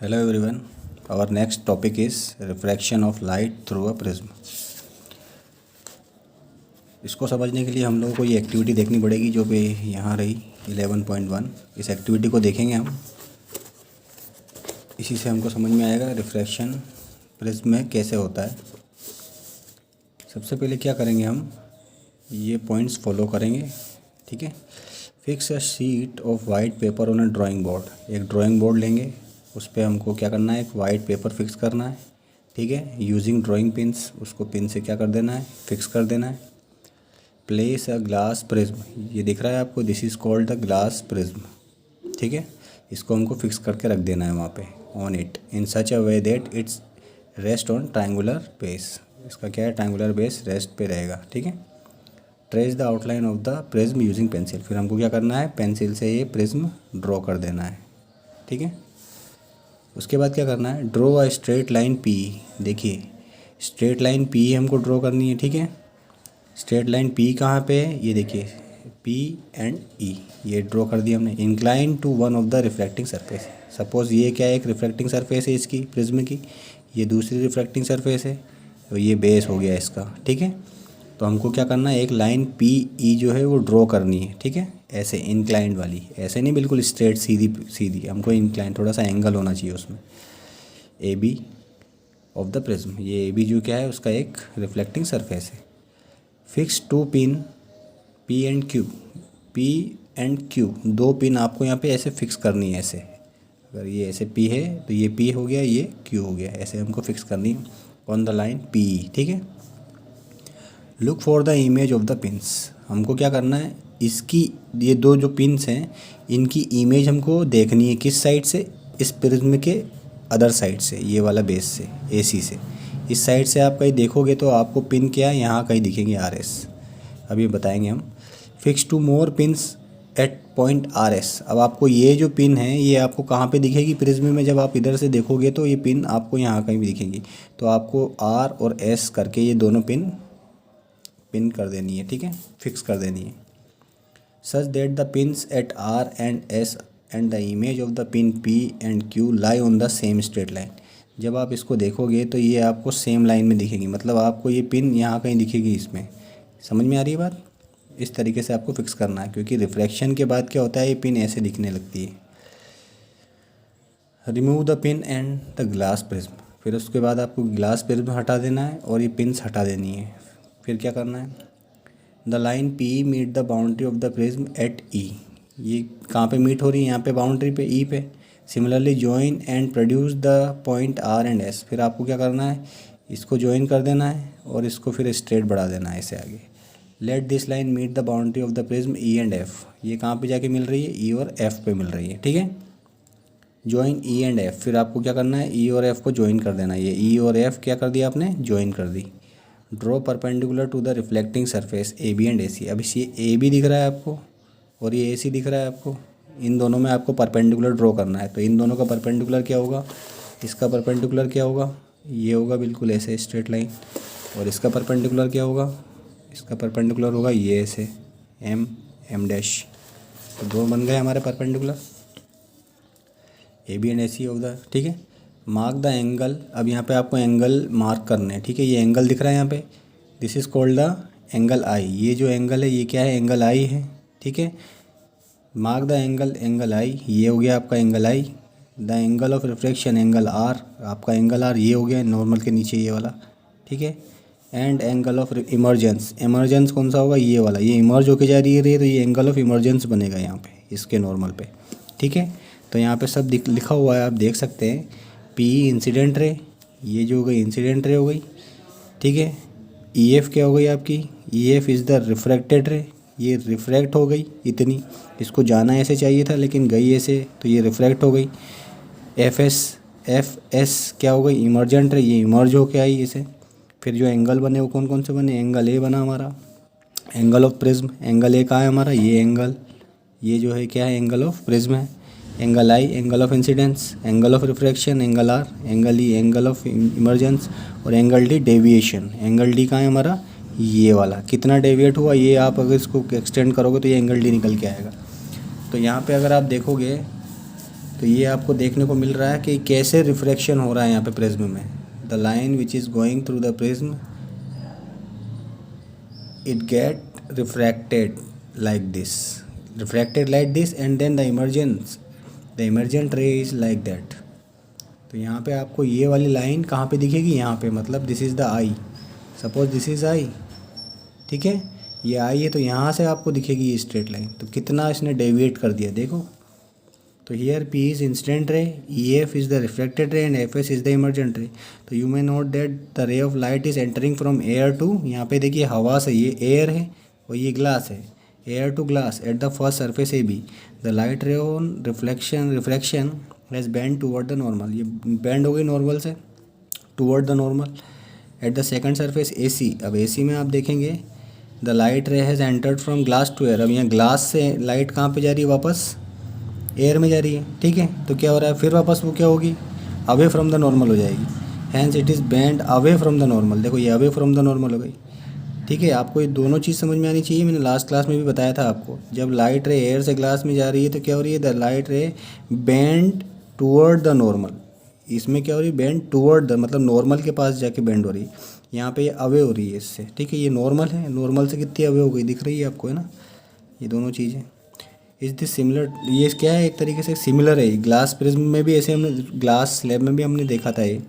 Hello everyone. Our next topic is refraction of light through a prism. इसको समझने के लिए हम लोगों को ये एक्टिविटी देखनी पड़ेगी जो पे यहाँ रही 11.1। इस एक्टिविटी को देखेंगे हम, इसी से हमको समझ में आएगा रिफ्रैक्शन प्रिज्म में कैसे होता है। सबसे पहले क्या करेंगे, हम ये पॉइंट्स फॉलो करेंगे, ठीक है। Fix a sheet of white paper on a drawing board. एक ड्राइंग बोर्ड लेंगे, उस पर हमको क्या करना है, एक वाइट पेपर फिक्स करना है, ठीक है। यूजिंग ड्राइंग पिन्स, उसको पिन से क्या कर देना है, फिक्स कर देना है। प्लेस अ ग्लास प्रिज्म, ये दिख रहा है आपको, this is called the glass prism, ठीक है। इसको हमको फिक्स करके रख देना है वहाँ पे on it in such a way that it's rest on triangular base. इसका क्या है, ट्रायंगुलर बेस रेस्ट पे रहेगा, ठीक है। Trace the outline of the prism using pencil, फिर हमको क्या करना है, पेंसिल से ये प्रिज्म ड्रॉ कर देना है, ठीक है। उसके बाद क्या करना है, draw a straight line P. देखिए स्ट्रेट लाइन पी हमको ड्रॉ करनी है, ठीक है। स्ट्रेट लाइन पी कहाँ पे है, ये देखिए पी एंड ई, ये ड्रॉ कर दिया हमने। Incline to one of the reflecting surface, suppose ये क्या है, एक रिफ्लेक्टिंग सरफेस है इसकी प्रिज्म की, ये दूसरी रिफ्लेक्टिंग सरफेस है, तो ये बेस हो गया इसका, ठीक है। तो हमको क्या करना है, एक लाइन पी ई जो है वो ड्रॉ करनी है, ठीक है। ऐसे इंक्लाइंड वाली, ऐसे नहीं बिल्कुल स्ट्रेट सीधी सीधी, हमको इंक्लाइन, थोड़ा सा एंगल होना चाहिए उसमें। A B of the prism, ये ए बी जो क्या है उसका एक रिफ्लेक्टिंग सरफेस है। Fix two pin P and Q, P and Q दो पिन आपको यहाँ पे ऐसे फिक्स करनी है, ऐसे। अगर ये ऐसे पी है तो ये पी हो गया, ये क्यू हो गया, ऐसे हमको फिक्स करनी है ऑन द लाइन पी, ठीक है। Look for the image of the pins, हमको क्या करना है, इसकी ये दो जो पिन्स हैं इनकी इमेज हमको देखनी है, किस साइड से, इस प्रिज्म के अदर साइड से, ये वाला बेस से, एसी से। इस साइड से आप कहीं देखोगे तो आपको पिन क्या है, यहाँ कहीं दिखेंगे आर एस, अभी बताएंगे हम। Fix two more pins at point R S, अब आपको ये जो पिन है ये आपको कहाँ पे दिखेगी प्रिज्म में, जब आप इधर से देखोगे तो ये पिन आपको यहाँ कहीं भी दिखेंगी, तो आपको आर और एस करके ये दोनों पिन कर देनी है, ठीक है, फिक्स कर देनी है। Such that the pins at R and S and the image of the pin P and Q lie on the same straight line. जब आप इसको देखोगे तो ये आपको सेम लाइन में दिखेंगी, मतलब आपको ये पिन यहाँ कहीं दिखेगी इसमें। समझ में आ रही है बात, इस तरीके से आपको फिक्स करना है, क्योंकि रिफ्लेक्शन के बाद क्या होता है, ये पिन ऐसे दिखने लगती है। Remove the pin and the glass prism, फिर उसके बाद आपको ग्लास प्रिज्म हटा देना है और ये पिन्स हटा देनी है। फिर क्या करना है, the line P meet the boundary of the prism at E, ये कहाँ पे मीट हो रही है, यहाँ पे बाउंड्री पे, ई पे। Similarly join and produce the point R and S, फिर आपको क्या करना है, इसको जॉइन कर देना है और इसको फिर स्ट्रेट बढ़ा देना है ऐसे आगे। Let this line meet the boundary of the prism E and F, ये कहाँ पे जाके मिल रही है, ई और एफ पे मिल रही है, ठीक है। जॉइन ई एंड एफ, फिर आपको क्या करना है, ई और एफ को जॉइन कर देना है, ये ई और एफ क्या कर दिया आपने, जॉइन कर दी। Draw perpendicular to the reflecting surface A B and A C, अब ये ए बी दिख रहा है आपको और ये ए सी दिख रहा है आपको, इन दोनों में आपको परपेंडिकुलर ड्रॉ करना है। तो इन दोनों का परपेंडिकुलर क्या होगा, इसका परपेंडिकुलर क्या होगा, ये होगा बिल्कुल ऐसे स्ट्रेट लाइन, और इसका परपेंडिकुलर क्या होगा, इसका परपेंडिकुलर होगा ये ऐसे एम एम डैश। तो दो बन गए हमारे perpendicular A B and A C of the, ठीक है। मार्क द एंगल, अब यहाँ पे आपको एंगल मार्क करने हैं, ठीक है। ये एंगल दिख रहा है यहाँ पे, this is called the angle I, ये जो एंगल है ये क्या है, एंगल आई है, ठीक है। Mark the angle, angle I, ये हो गया आपका angle I. The angle of reflection, angle R, आपका एंगल आर ये हो गया नॉर्मल के नीचे ये वाला, ठीक है। And angle of emergence, emergence कौन सा होगा, ये वाला, ये इमर्ज होके जा रही है तो ये एंगल ऑफ इमर्जेंस बनेगा यहाँ पे इसके नॉर्मल पे, ठीक है। तो यहाँ पे सब लिखा हुआ है, आप देख सकते हैं। पी इंसिडेंट रे, ये जो हो गई इंसिडेंट रे हो गई, ठीक है। ई एफ क्या हो गई आपकी, E F is the refracted रे, ये रिफ्रैक्ट हो गई इतनी, इसको जाना ऐसे चाहिए था लेकिन गई ऐसे, तो ये रिफ्रैक्ट हो गई। एफ एस क्या हो गई, इमर्जेंट रे, ये इमर्ज होके आई ऐसे। फिर जो एंगल बने वो कौन कौन से बने, एंगल ए बना हमारा, angle of prism, angle A कहाँ है हमारा, ये एंगल, ये जो है क्या है, एंगल ऑफ प्रिज्म है। Angle I, angle of incidence, angle of refraction, angle R, angle E, angle of emergence, और angle D deviation. Angle D कहाँ है हमारा, ये वाला, कितना डेविएट हुआ, ये आप अगर इसको एक्सटेंड करोगे तो ये एंगल डी निकल के आएगा। तो यहाँ पे अगर आप देखोगे तो ये आपको देखने को मिल रहा है कि कैसे रिफ्रैक्शन हो रहा है यहाँ पे प्रिज्म में। The line which is going through the prism it get refracted like this, and then the emergent ray is like that। तो यहाँ पे आपको ये वाली लाइन कहाँ पे दिखेगी, यहाँ पे, मतलब this is the I, suppose this is I, ठीक है, ये आई है, तो यहाँ से आपको दिखेगी ये स्ट्रेट लाइन। तो कितना इसने डेविएट कर दिया देखो। तो here P is incident ray, EF is the reflected ray and FS is the emergent ray. तो you may note that the ray of light is entering from air to, यहाँ पे देखिए हवा से, ये एयर है और ये ग्लास है, air to glass at the first surface AB। The light ray on reflection has bend toward the normal, ये बेंड हो गई नॉर्मल से toward the normal at the second surface AC। अब AC में आप देखेंगे the light ray has entered from glass to air. अब यहाँ ग्लास से लाइट कहाँ पे जा रही है, वापस एयर में जा रही है, ठीक है। तो क्या हो रहा है, फिर वापस वो क्या होगी, अवे फ्रॉम द नॉर्मल हो जाएगी। Hence it is bend away from the normal. देखो ये अवे फ्रॉम द नॉर्मल हो गई, ठीक है। आपको ये दोनों चीज़ समझ में आनी चाहिए। मैंने लास्ट क्लास में भी बताया था आपको, जब लाइट रे एयर से ग्लास में जा रही है तो क्या हो रही है, द लाइट रे बेंड टूवर्ड द नॉर्मल। इसमें क्या हो रही है, बेंड टूवर्ड द, मतलब नॉर्मल के पास जाके बेंड हो रही है। यहाँ पे ये अवे हो रही है इससे, ठीक है। ये नॉर्मल है, नॉर्मल से कितनी अवे हो गई दिख रही है आपको, है ना, ये दोनों चीज़ें। इज़ दिस सिमिलर, ये क्या है, एक तरीके से सिमिलर है। ग्लास प्रिज्म में भी ऐसे हमने, ग्लास स्लैब में भी हमने देखा था ये।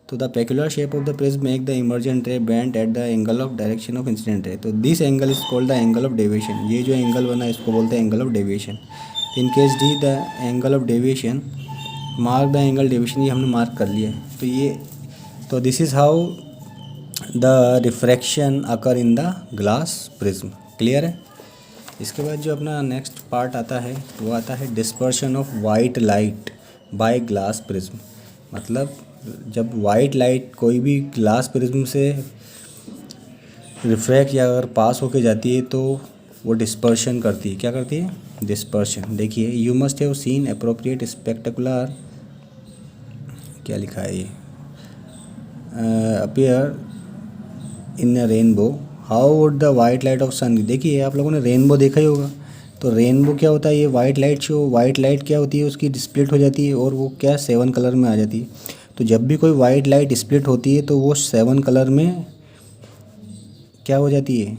तो the peculiar shape of the prism make the emergent ray bend at the angle of direction of incident ray. तो this angle is called the angle of deviation. ये जो एंगल बना है इसको बोलते हैं angle of deviation. In case D the angle of deviation, mark the angle deviation, ये हमने मार्क कर लिया है। तो ये, तो this is how the refraction occur in the glass prism. Clear है। इसके बाद जो अपना नेक्स्ट पार्ट आता है वो आता है dispersion of white light by glass prism. मतलब जब वाइट लाइट कोई भी ग्लास प्रिज्म से रिफ्रैक्ट या अगर पास होके जाती है तो वो डिस्पर्शन करती है। क्या करती है, डिस्पर्शन। देखिए, you must have seen appropriate spectacular, क्या लिखा है ये, appear in a rainbow, how would the white light of sun. देखिए आप लोगों ने रेनबो देखा ही होगा। तो रेनबो क्या होता है, ये white light show, white light क्या होती है, उसकी स्प्लिट हो जाती है और वो क्या 7 कलर में आ जाती है। तो जब भी कोई वाइट लाइट स्प्लिट होती है तो वो 7 कलर में क्या हो जाती है,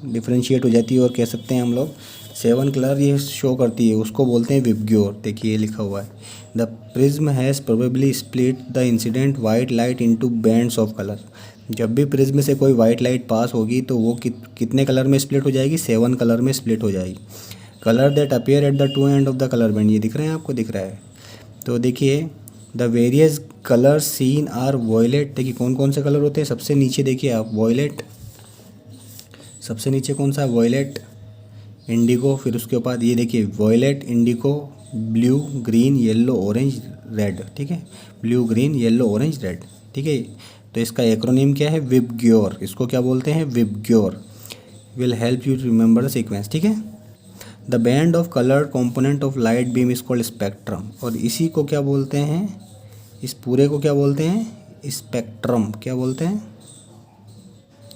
डिफ्रेंशिएट हो जाती है। और कह सकते हैं हम लोग 7 कलर ये शो करती है, उसको बोलते हैं विबग्योर। देखिए ये लिखा हुआ है, the prism has probably split the incident white light into bands of colour. जब भी प्रिज्म से कोई वाइट लाइट पास होगी तो वो कितने कलर में स्प्लिट हो जाएगी, 7 कलर में स्प्लिट हो जाएगी। Colour that appear at the two end of the colour band, ये दिख रहे हैं आपको, दिख रहा है। तो देखिए, the various colour seen are violet. देखिए कौन कौन से कलर होते हैं, सबसे नीचे देखिए आप, वॉयलेट, सबसे नीचे कौन सा, वॉयलेट, इंडिगो, फिर उसके बाद ये देखिए violet, indigo, blue, green, yellow, orange, red, ठीक है, blue, green, yellow, orange, red, ठीक है। तो इसका एक्रोनिम क्या है, विबग्योर। इसको क्या बोलते हैं, VIBGYOR. Will help you to remember the sequence, ठीक है। The band of colour component of light beam is called spectrum. और इसी को क्या बोलते हैं, इस पूरे को क्या बोलते हैं, स्पेक्ट्रम। क्या बोलते हैं,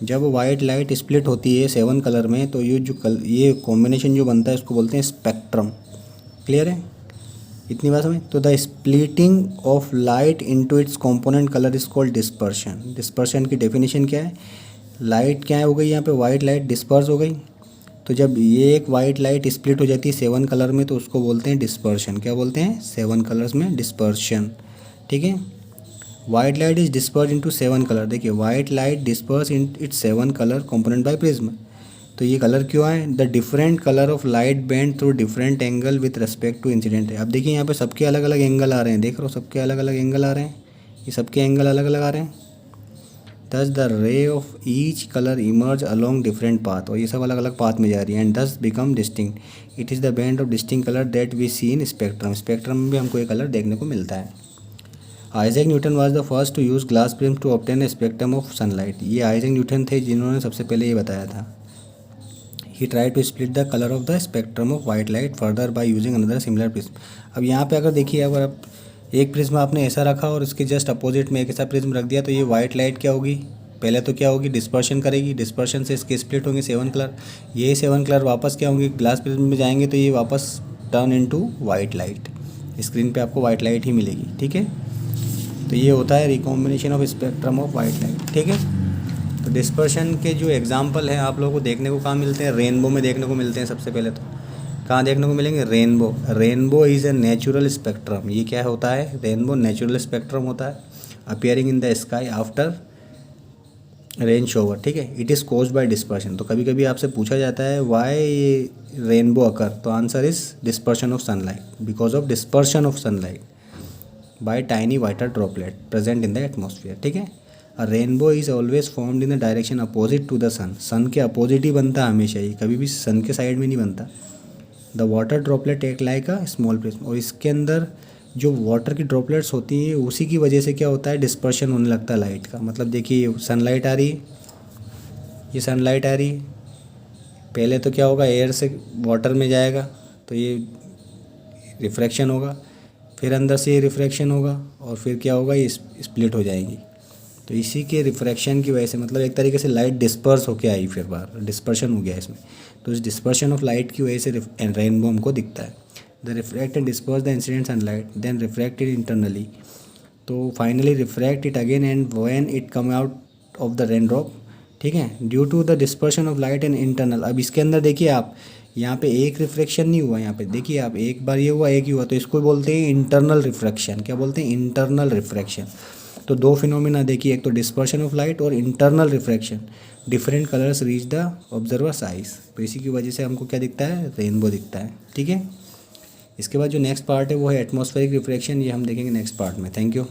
जब वाइट लाइट स्प्लिट होती है 7 कलर में तो ये जो ये कॉम्बिनेशन जो बनता है इसको बोलते हैं स्पेक्ट्रम। क्लियर है, इतनी बात समझ। तो the splitting of light into its component colour is called dispersion. Dispersion की डेफिनेशन क्या है, लाइट क्या हो गई यहाँ पे, वाइट लाइट डिस्पर्स हो गई। तो जब ये एक वाइट लाइट स्प्लिट हो जाती है 7 कलर में तो उसको बोलते हैं डिस्पर्शन। क्या बोलते हैं, 7 कलर्स में डिस्पर्शन, ठीक है। White light is disperse into 7 colour. देखिए white light disperse in its 7 colour component by prism. तो ये कलर क्यों आए, the different colour of light bend through different angle with respect to incident है। अब देखिए यहाँ पे सबके अलग अलग एंगल आ रहे हैं, देख रहे हो, सबके अलग अलग एंगल आ रहे हैं, ये सबके एंगल अलग अलग आ रहे हैं। दस the ray of each colour emerge along different path, और ये सब अलग अलग पाथ में जा रही है। And thus become distinct. It is the band of distinct colour that we see in spectrum. Spectrum में भी हमको ये कलर देखने को मिलता है। Isaac Newton was the first to use glass prism to obtain a spectrum of sunlight. ये Isaac Newton थे जिन्होंने सबसे पहले ये बताया था। He try to split the colour of the spectrum of white light further by using another similar prism. अब यहाँ पे अगर देखिए, अगर आप एक प्रिज्म आपने ऐसा रखा और इसके जस्ट अपोजिट में एक ऐसा प्रिज्म रख दिया तो ये वाइट लाइट क्या होगी, पहले तो क्या होगी, डिस्पर्शन करेगी। डिस्पर्शन से इसके स्प्लिट होंगे 7 कलर। ये 7 कलर वापस क्या होंगे, ग्लास प्रिज्म में जाएंगे तो ये वापस turn into white light. Screen पे आपको वाइट लाइट ही मिलेगी, ठीक है। तो ये होता है recombination of spectrum of white light, ठीक है। तो डिस्पर्शन के जो एग्जांपल हैं आप लोगों को देखने को कहाँ मिलते हैं, रेनबो में देखने को मिलते हैं। सबसे पहले तो कहाँ देखने को मिलेंगे, rainbow. Rainbow is a natural spectrum. ये क्या होता है, रेनबो नेचुरल स्पेक्ट्रम होता है, appearing in the sky after rain shower, ठीक है। It is caused by dispersion. तो कभी कभी आपसे पूछा जाता है वाई रेनबो अकर, तो answer is dispersion of sunlight, because of dispersion of sunlight by tiny water droplet present in the atmosphere, ठीक है। A rainbow is always formed in the direction opposite to the sun. Sun के opposite ही बनता है हमेशा, ही कभी भी सन के side में नहीं बनता। द वाटर ड्रॉपलेट एक लाइक अ स्मॉल प्रिज्म, और इसके अंदर जो वाटर की ड्रॉपलेट्स होती हैं उसी की वजह से क्या होता है, डिस्पर्शन होने लगता है लाइट का। मतलब देखिए सनलाइट आ रही है, ये सनलाइट आ रही है, पहले तो क्या होगा, एयर से वाटर में जाएगा तो ये रिफ्रैक्शन होगा, फिर अंदर से ये रिफ्रैक्शन होगा, और फिर क्या होगा, ये स्प्लिट हो जाएंगी। तो इसी के रिफ्रैक्शन की वजह से मतलब एक तरीके से लाइट डिस्पर्स होके आई, फिर बार डिस्पर्शन हो गया इसमें। तो इस डिस्पर्शन ऑफ लाइट की वजह से रेनबो हमको दिखता है। The refract and disperse the incident sunlight then refract it internally, तो finally refract it again and when it come out of the rain drop, ठीक है, due to the dispersion of light and internal. अब इसके अंदर देखिए आप, यहाँ पे एक रिफ्रैक्शन नहीं हुआ, यहाँ पे देखिए आप, एक बार ये हुआ, एक ही हुआ, तो इसको बोलते हैं इंटरनल रिफ्रैक्शन। क्या बोलते हैं, इंटरनल रिफ्रैक्शन। तो दो फिनोमिना देखिए, एक तो डिस्पर्शन ऑफ लाइट और internal refraction. Different colours reach the observers eyes, तो इसी की वजह से हमको क्या दिखता है, रेनबो दिखता है, ठीक है। इसके बाद जो नेक्स्ट पार्ट है वो है एटमॉस्फेरिक रिफ्रैक्शन, ये हम देखेंगे नेक्स्ट पार्ट में। Thank you.